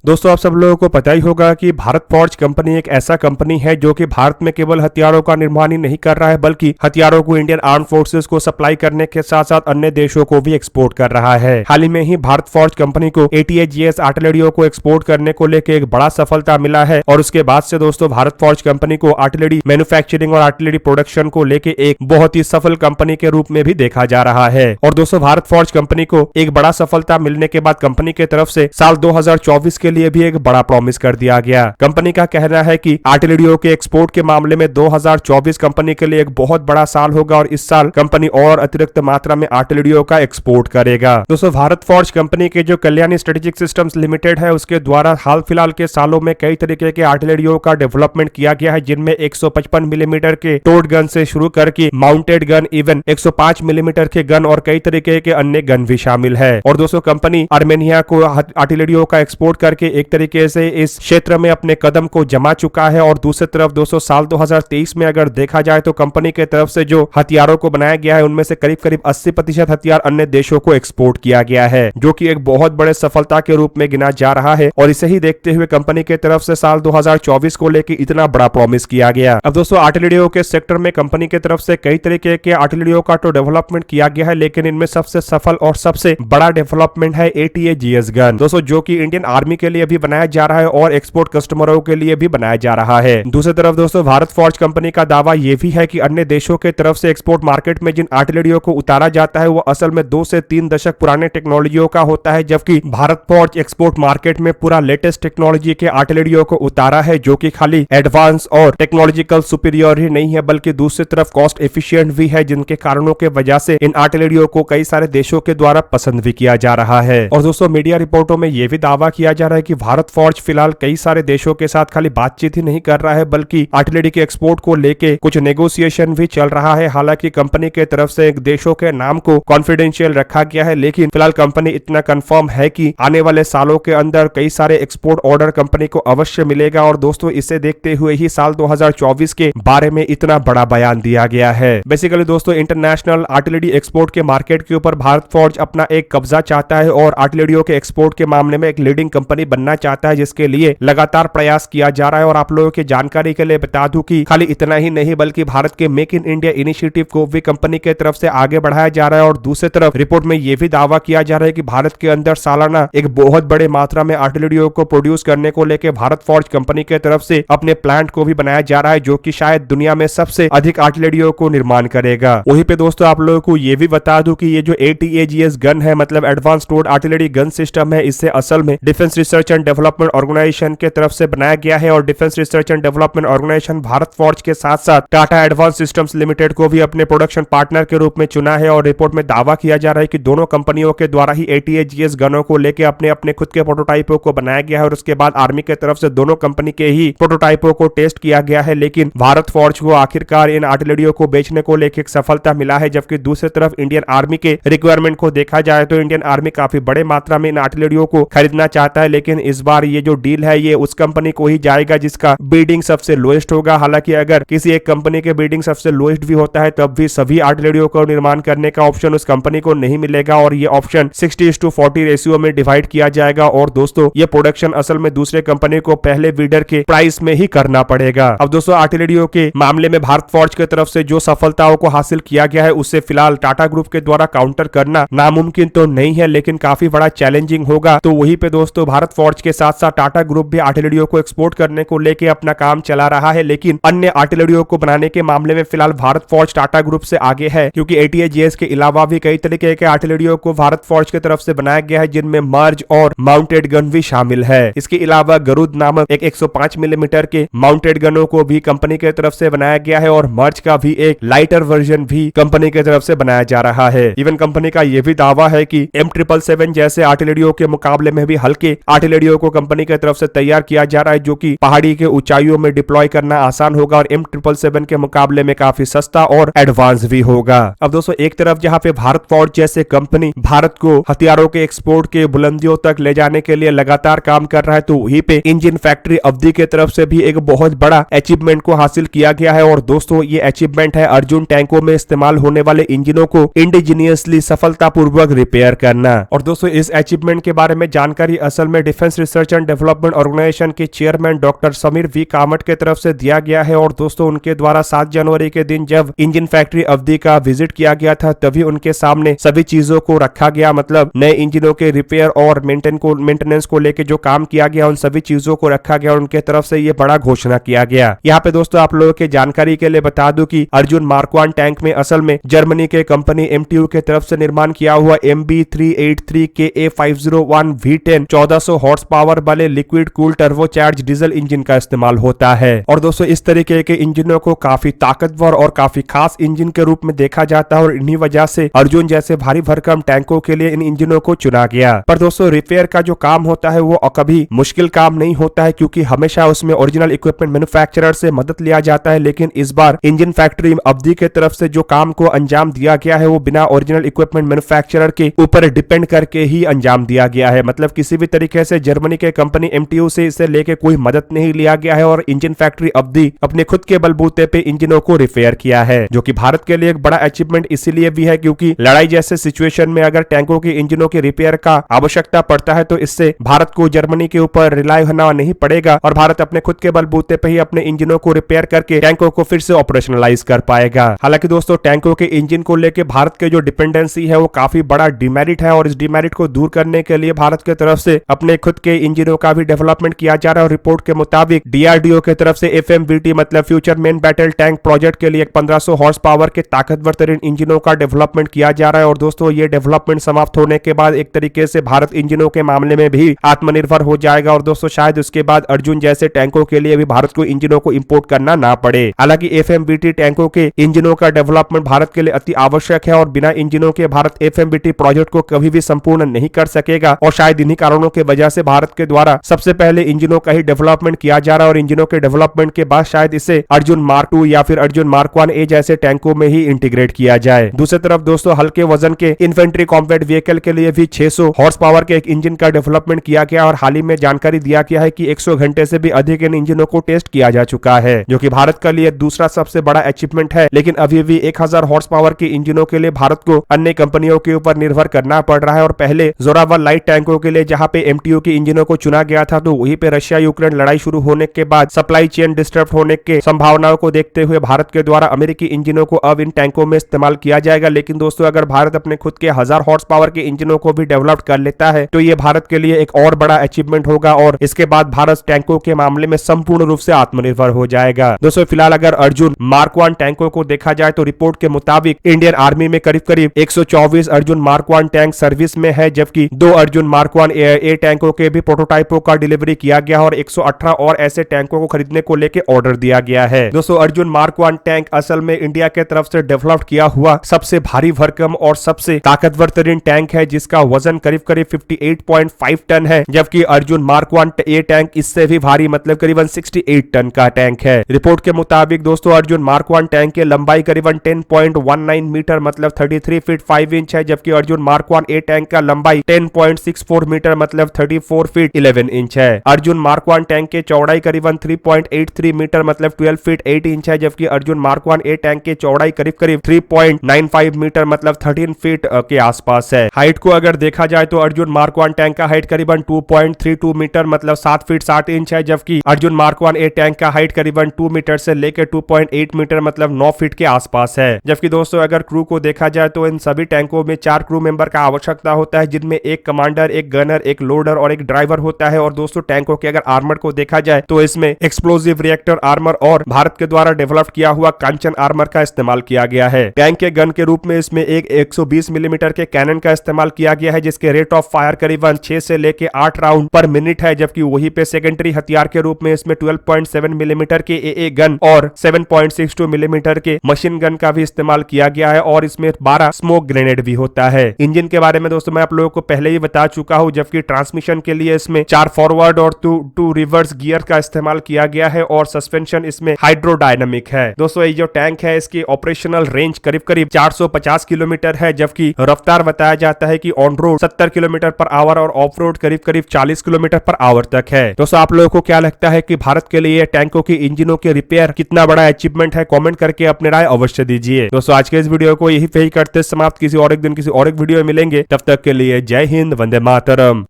दोस्तों आप सब लोगों को पता ही होगा कि भारत फॉर्ज कंपनी एक ऐसा कंपनी है जो कि भारत में केवल हथियारों का निर्माण ही नहीं कर रहा है बल्कि हथियारों को इंडियन आर्म फोर्सेस को सप्लाई करने के साथ साथ अन्य देशों को भी एक्सपोर्ट कर रहा है। हाल ही में ही भारत फॉर्ज कंपनी को ATAGS आर्टिलरियों को एक्सपोर्ट करने को लेकर एक बड़ा सफलता मिला है और उसके बाद से दोस्तों भारत फॉर्ज कंपनी को आर्टिलरी मैन्युफैक्चरिंग और आर्टिलरी प्रोडक्शन को लेकर एक बहुत ही सफल कंपनी के रूप में भी देखा जा रहा है। और दोस्तों भारत फॉर्ज कंपनी को एक बड़ा सफलता मिलने के बाद कंपनी की तरफ से साल 2024 के लिए भी एक बड़ा प्रॉमिस कर दिया गया। कंपनी का कहना है कि आर्टिलरियों के एक्सपोर्ट के मामले में 2024 कंपनी के लिए एक बहुत बड़ा साल होगा और इस साल कंपनी और अतिरिक्त मात्रा में आर्टिलरियों का एक्सपोर्ट करेगा। दोस्तों भारत फॉर्ज कंपनी के जो कल्याणी स्ट्रेटेजिक सिस्टम्स लिमिटेड है उसके द्वारा हाल फिलहाल के सालों में कई तरीके के आर्टिलरियों का डेवलपमेंट किया गया है, जिनमें 155 मिलीमीटर के टोड गन से शुरू करके माउंटेड गन, इवन 105 मिलीमीटर के गन और कई तरीके के अन्य गन भी शामिल है। और दोस्तों कंपनी आर्मेनिया को आर्टिलरियों का एक्सपोर्ट करके एक तरीके से इस क्षेत्र में अपने कदम को जमा चुका है। और दूसरी तरफ दोस्तों साल 2023 में अगर देखा जाए तो कंपनी के तरफ से जो हथियारों को बनाया गया है उनमें से करीब करीब 80% हथियार अन्य देशों को एक्सपोर्ट किया गया है, जो कि एक बहुत बड़े सफलता के रूप में गिना जा रहा है। और इसे ही देखते हुए कंपनी के तरफ से साल 2024 को लेकर इतना बड़ा प्रॉमिस किया गया। अब दोस्तों आर्टिलरियों के सेक्टर में कंपनी की तरफ से कई तरीके के आर्टिलरियों का तो डेवलपमेंट किया गया है, लेकिन इनमें सबसे सफल और सबसे बड़ा डेवलपमेंट है ATAGS गन दोस्तों, जो कि इंडियन आर्मी के लिए भी बनाया जा रहा है और एक्सपोर्ट कस्टमरों के लिए भी बनाया जा रहा है। दूसरी तरफ दोस्तों भारत फॉर्ज कंपनी का दावा यह भी है कि अन्य देशों के तरफ से एक्सपोर्ट मार्केट में जिन आर्टिलरियों को उतारा जाता है वो असल में 2 से 3 दशक पुराने टेक्नोलॉजियों का होता है, जबकि भारत फॉर्ज एक्सपोर्ट मार्केट में पूरा लेटेस्ट टेक्नोलॉजी के आर्टिलरियों को उतारा है, जो कि खाली एडवांस और टेक्नोलॉजिकल सुपीरियर ही नहीं है बल्कि दूसरी तरफ कॉस्ट एफिशिएंट भी है, जिनके कारणों के वजह से इन आर्टिलरियों को कई सारे देशों के द्वारा पसंद भी किया जा रहा है। और दोस्तों मीडिया रिपोर्टों में यह भी दावा किया जा रहा है कि भारत फॉर्ज फिलहाल कई सारे देशों के साथ खाली बातचीत ही नहीं कर रहा है बल्कि आर्टिलरी के एक्सपोर्ट को लेके कुछ नेगोशिएशन भी चल रहा है। हालांकि कंपनी के तरफ से एक देशों के नाम को कॉन्फिडेंशियल रखा गया है, लेकिन फिलहाल कंपनी इतना कंफर्म है कि आने वाले सालों के अंदर कई सारे एक्सपोर्ट ऑर्डर कंपनी को अवश्य मिलेगा। और दोस्तों इसे देखते हुए ही साल 2024 के बारे में इतना बड़ा बयान दिया गया है। बेसिकली दोस्तों इंटरनेशनल आर्टिलरी एक्सपोर्ट के मार्केट के ऊपर भारत फॉर्ज अपना एक कब्जा चाहता है और आर्टिलरियों के एक्सपोर्ट के मामले में एक लीडिंग कंपनी बनना चाहता है, जिसके लिए लगातार प्रयास किया जा रहा है। और आप लोगों की जानकारी के लिए बता दूं कि खाली इतना ही नहीं बल्कि भारत के मेक इन इंडिया इनिशिएटिव को भी कंपनी के तरफ से आगे बढ़ाया जा रहा है। और दूसरी तरफ रिपोर्ट में यह भी दावा किया जा रहा है कि भारत के अंदर सालाना एक बहुत बड़े मात्रा में आर्टिलरियों को प्रोड्यूस करने को लेकर भारत फॉर्ज कंपनी के तरफ से अपने प्लांट को भी बनाया जा रहा है, जो कि शायद दुनिया में सबसे अधिक आर्टिलरियों को निर्माण करेगा। वहीं पे दोस्तों आप लोगों को यह भी बता दूं कि ये जो ATAGS गन है मतलब advance towed artillery gun system है, इससे असल में defence research and development organisation के तरफ से बनाया गया है। और defence research and development organisation Bharat Forge के साथ साथ टाटा एडवांस सिस्टम्स लिमिटेड को भी अपने प्रोडक्शन पार्टनर के रूप में चुना है। और रिपोर्ट में दावा किया जा रहा है कि दोनों कंपनियों के द्वारा ही ATAGS गनों को लेकर अपने अपने खुद के प्रोटोटाइपों को बनाया गया है और उसके बाद आर्मी के तरफ से दोनों कंपनी के ही प्रोटोटाइपों को टेस्ट किया गया है। लेकिन भारत फॉर्ज को आखिरकार इन आर्टिलरियों को बेचने को लेकर एक सफलता मिला है, जबकि दूसरी तरफ इंडियन आर्मी के रिक्वायरमेंट को देखा जाए तो इंडियन आर्मी काफी बड़े मात्रा में इन आर्टिलरियों को खरीदना चाहता है। लेकिन इस बार ये जो डील है ये उस कंपनी को ही जाएगा जिसका बिडिंग सबसे लोएस्ट होगा। हालांकि अगर किसी एक कंपनी के बिडिंग सबसे लोएस्ट भी होता है तब भी सभी आर्टिलरियों को निर्माण करने का ऑप्शन उस कंपनी को नहीं मिलेगा और ये ऑप्शन 60:40 रेशियो में डिवाइड किया जाएगा। और दोस्तों ये प्रोडक्शन असल में दूसरे कंपनी को पहले बिडर के प्राइस में ही करना पड़ेगा। अब दोस्तों आर्टिलरियों के मामले में भारत फॉर्ज की तरफ से जो सफलताओं को हासिल किया गया है उससे फिलहाल टाटा ग्रुप के द्वारा काउंटर करना नामुमकिन तो नहीं है, लेकिन काफी बड़ा चैलेंजिंग होगा। तो वहीं पे दोस्तों भारत फॉर्ज के साथ साथ टाटा ग्रुप भी आर्टिलरियों को एक्सपोर्ट करने को लेकर अपना काम चला रहा है, लेकिन अन्य आर्टिलरियों को बनाने के मामले में फिलहाल भारत फॉर्ज टाटा ग्रुप से आगे है, क्योंकि ATAGS के अलावा भी कई तरीके के आर्टिलरियों को भारत फॉर्ज की तरफ से बनाया गया है, जिनमें मर्ज और माउंटेड गन भी शामिल है। इसके अलावा गरुद नामक एक 105 मिलीमीटर के माउंटेड गनों को भी कंपनी की तरफ से बनाया गया है और मर्ज का भी एक लाइटर वर्जन भी कंपनी की तरफ से बनाया जा रहा है। इवन कंपनी का यह भी दावा है कि M777 जैसे आर्टिलरियों के मुकाबले में भी हल्के आर्टिलरियों को कंपनी की तरफ से तैयार किया जा रहा है, जो कि पहाड़ी के ऊंचाइयों में डिप्लॉय करना आसान होगा और M777 के मुकाबले में काफी सस्ता और एडवांस भी होगा। अब दोस्तों एक तरफ जहां पे भारत फॉर्ज जैसे कंपनी भारत को हथियारों के एक्सपोर्ट के बुलंदियों तक ले जाने के लिए लगातार काम कर रहा है, तो वहीं पे इंजन फैक्ट्री अवधि की तरफ से भी एक बहुत बड़ा अचीवमेंट को हासिल किया गया है। और दोस्तों ये अचीवमेंट है अर्जुन टैंकों में इस्तेमाल होने वाले इंजनों को इंडिजीनियसली सफलतापूर्वक रिपेयर करना। और दोस्तों इस अचीवमेंट के बारे में जानकारी असल में defence research and development organisation के chairman doctor Sameer V Kamat के तरफ से दिया गया है। और दोस्तों उनके द्वारा 7 जनवरी के दिन जब इंजन फैक्ट्री अवधि का विजिट किया गया था तभी उनके सामने सभी चीजों को रखा गया, मतलब नए इंजनों के रिपेयर और मेंटेनेंस को लेकर जो काम किया गया उन सभी चीजों को रखा गया और उनके तरफ से ये बड़ा घोषणा किया गया। यहाँ पे दोस्तों आप लोगों के जानकारी के लिए बता दूं कि अर्जुन मार्क 1 टैंक में असल में जर्मनी के कंपनी MTU के तरफ से निर्माण किया हुआ MB383 KA501 V10 1400 horse power वाले liquid cool turbocharge diesel engine का इस्तेमाल होता है। और दोस्तों इस तरीके के इंजनों को काफी ताकतवर और काफी खास इंजन के रूप में देखा जाता है और इन्हीं वजह से अर्जुन जैसे भारी भरकम टैंकों के लिए इन इंजनों को चुना गया। पर दोस्तों रिपेयर का जो काम होता है वो कभी मुश्किल काम नहीं होता है क्योंकि हमेशा उसमें ओरिजिनल इक्विपमेंट मैन्युफैक्चरर से मदद लिया जाता है, लेकिन इस बार इंजन फैक्ट्री अवधि के तरफ से जो काम को अंजाम दिया गया है वो बिना ओरिजिनल इक्विपमेंट मैन्युफैक्चरर के ऊपर डिपेंड करके ही अंजाम दिया गया है। मतलब किसी भी तरीके से जर्मनी के कंपनी MTU से इसे लेके कोई मदद नहीं लिया गया है और इंजन फैक्ट्री अवधि अपने खुद के बलबूते पे इंजनों को रिपेयर किया है, जो कि भारत के लिए एक बड़ा अचीवमेंट इसीलिए भी है क्योंकि लड़ाई जैसे सिचुएशन में अगर टैंकों के इंजनों के रिपेयर का आवश्यकता पड़ता है तो इससे भारत को जर्मनी के ऊपर रिलाय होना नहीं पड़ेगा और भारत अपने खुद के बलबूते पे ही अपने इंजनों को रिपेयर करके टैंकों को फिर से ऑपरेशनलाइज कर पाएगा। हालांकि दोस्तों टैंकों के इंजन को लेकर भारत के जो डिपेंडेंसी है वो काफी बड़ा डिमेरिट है और इस डिमेरिट को दूर करने के लिए भारत की तरफ से अपने खुद के इंजनों का भी डेवलपमेंट किया जा रहा है। और रिपोर्ट के मुताबिक DRDO के तरफ से FMBT मतलब future main battle tank project के लिए 1500 हॉर्स पावर के ताकतवर तरीन इंजनों का डेवलपमेंट किया जा रहा है। और दोस्तों ये डेवलपमेंट समाप्त होने के बाद एक तरीके से भारत इंजनों के मामले में भी आत्मनिर्भर हो जाएगा और दोस्तों शायद उसके बाद अर्जुन जैसे टैंकों के लिए भी भारत को इंजनों को इंपोर्ट करना ना पड़े। हालांकि FMBT टैंकों के इंजनों का डेवलपमेंट भारत के लिए अति आवश्यक है और बिना इंजनों के भारत FMBT प्रोजेक्ट को कभी भी संपूर्ण नहीं कर सकेगा और शायद इन्हीं कारणों के वजह से भारत के द्वारा सबसे पहले इंजनों का ही डेवलपमेंट किया जा रहा है और इंजनों के डेवलपमेंट के बाद शायद इसे अर्जुन मार्क 2 या फिर अर्जुन मार्क 1A जैसे टैंकों में ही इंटीग्रेट किया जाए। दूसरी तरफ दोस्तों हल्के वजन के इन्फेंट्री कॉम्बैट व्हीकल के लिए भी 600 हॉर्स पावर के एक इंजन का डेवलपमेंट किया गया और हाल ही में जानकारी दिया गया है कि 100 घंटे से भी अधिक इन इंजनों को टेस्ट किया जा चुका है, जो कि भारत के लिए दूसरा सबसे बड़ा अचीवमेंट है। लेकिन अभी भी 1000 हॉर्स पावर के इंजनों के लिए भारत को अन्य कंपनियों के ऊपर निर्भर करना पड़ रहा है और पहले जोरावर लाइट टैंकों के लिए जहां पे MTU के इंजनों को चुना गया था तो वहीं पे रशिया यूक्रेन लड़ाई शुरू होने के बाद सप्लाई चेन डिस्टर्ब होने के संभावनाओं को देखते हुए भारत के द्वारा अमेरिकी इंजनों को अब इन टैंकों में इस्तेमाल किया जाएगा। लेकिन दोस्तों अगर भारत अपने खुद के 1000 हॉर्स पावर के इंजनों को भी डेवलप कर लेता है तो ये भारत के लिए एक और बड़ा अचीवमेंट होगा और इसके बाद भारत टैंकों के मामले में संपूर्ण रूप से आत्मनिर्भर हो जाएगा। दोस्तों फिलहाल अगर अर्जुन मार्क 1 टैंकों को देखा जाए तो रिपोर्ट के मुताबिक इंडियन आर्मी में करीब 124 अर्जुन मार्क 1 टैंक सर्विस में है, जबकि 2 अर्जुन मार्क 1A टैंकों के भी प्रोटोटाइपों का डिलीवरी किया गया और 118 और ऐसे टैंकों को खरीदने को लेकर ऑर्डर दिया गया है। दोस्तों अर्जुन मार्क 1 टैंक असल में इंडिया के तरफ से डेवलप किया हुआ सबसे भारी भरकम और सबसे ताकतवर तरीन टैंक है जिसका वजन करीब 58.5 टन है, जबकि अर्जुन मार्क 1A टैंक इससे भी भारी मतलब करीबन 68 टन का टैंक है। रिपोर्ट के मुताबिक दोस्तों अर्जुन मार्क 1 टैंक की लंबाई करीबन 10.19 मीटर मतलब 33 फीट 5 इंच है, जबकि अर्जुन मार्क 1A टैंक का लंबाई 10.64 मीटर मतलब 34 फीट 11 इंच है। अर्जुन मार्क 1 टैंक के चौड़ाई करीबन 3.83 मीटर मतलब 12 फीट 8 इंच है, जबकि अर्जुन मार्क 1A टैंक की चौड़ाई करीब 3.95 मीटर मतलब 13 फीट के आसपास है। हाइट को अगर देखा जाए तो अर्जुन मार्क 1 टैंक का हाइट करीबन 2.32 मीटर मतलब 7 फीट 7 इंच है, जबकि अर्जुन मार्क 1A टैंक का हाइट करीबन 2 मीटर से लेकर 2.8 मीटर मतलब 9 फीट के आसपास है। जबकि दोस्तों अगर क्रू को देखा जाए तो इन सभी टैंकों में 4 क्रू मेंबर का आवश्यकता होता है, जिनमें एक कमांडर, एक गनर, एक लोडर और एक ड्राइवर होता है। और दोस्तों टैंकों के अगर आर्मर को देखा जाए तो इसमें एक्सप्लोसिव रिएक्टर आर्मर और भारत के द्वारा डेवलप किया हुआ कांचन आर्मर का इस्तेमाल किया गया है। टैंक के गन के रूप में इसमें एक 120 मिलीमीटर के कैनन का इस्तेमाल किया गया है, जिसके रेट ऑफ फायर करीबन 6 से लेके 8 राउंड पर मिनट है, जबकि वहीं पे सेकेंडरी हथियार के रूप में इसमें 12.7 मिलीमीटर के AA गन और 7.62 मिलीमीटर के मशीन गन का भी इस्तेमाल किया गया है और इसमें 12 स्मोक ग्रेनेड भी होता है। इंजन के बारे में दोस्तों मैं आप लोगों को पहले ही बता चुका हूं, जबकि ट्रांसमिशन के लिए इसमें 4 फॉरवर्ड और 2 रिवर्स गियर का इस्तेमाल किया गया है और सस्पेंशन इसमें हाइड्रोडायनामिक है। दोस्तों ये जो टैंक है इसकी ऑपरेशनल रेंज करीब 450 किलोमीटर है, जबकि रफ्तार बताया जाता है कि on road 70 kilometre per hour और ऑफ रोड करीब 40 किलोमीटर पर आवर तक है। दोस्तों आप लोगों को क्या लगता है कि भारत के लिए टैंकों की इंजनों के रिपेयर कितना बड़ा अचीवमेंट है? कमेंट करके अपने राय अवश्य दीजिए। दोस्तों आज के इस वीडियो को यही पे ही करते समाप्त, किसी और एक दिन किसी और एक वीडियो में मिलेंगे, तब तक के लिए जय हिंद, वंदे मातरम।